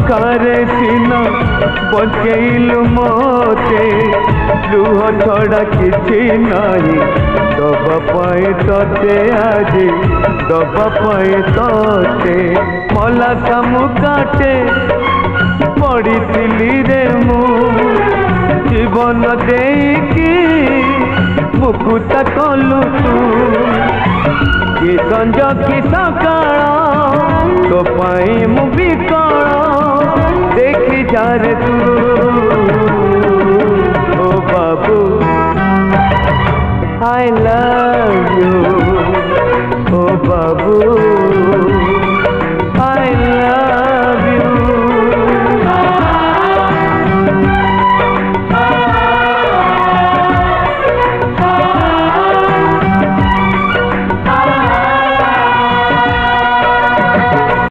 दुखरे सीना बचैलु मोते लुह छड़ा किछि नाही दबा पाए तोते आज दबा पाए तोते मला कामु काटे पड़ी रे मु जीवन देकी मुकुता कलु तू कि संज कि सकाळ तो पाई मु बिकल देखी जा रे तू ओ बाबू I love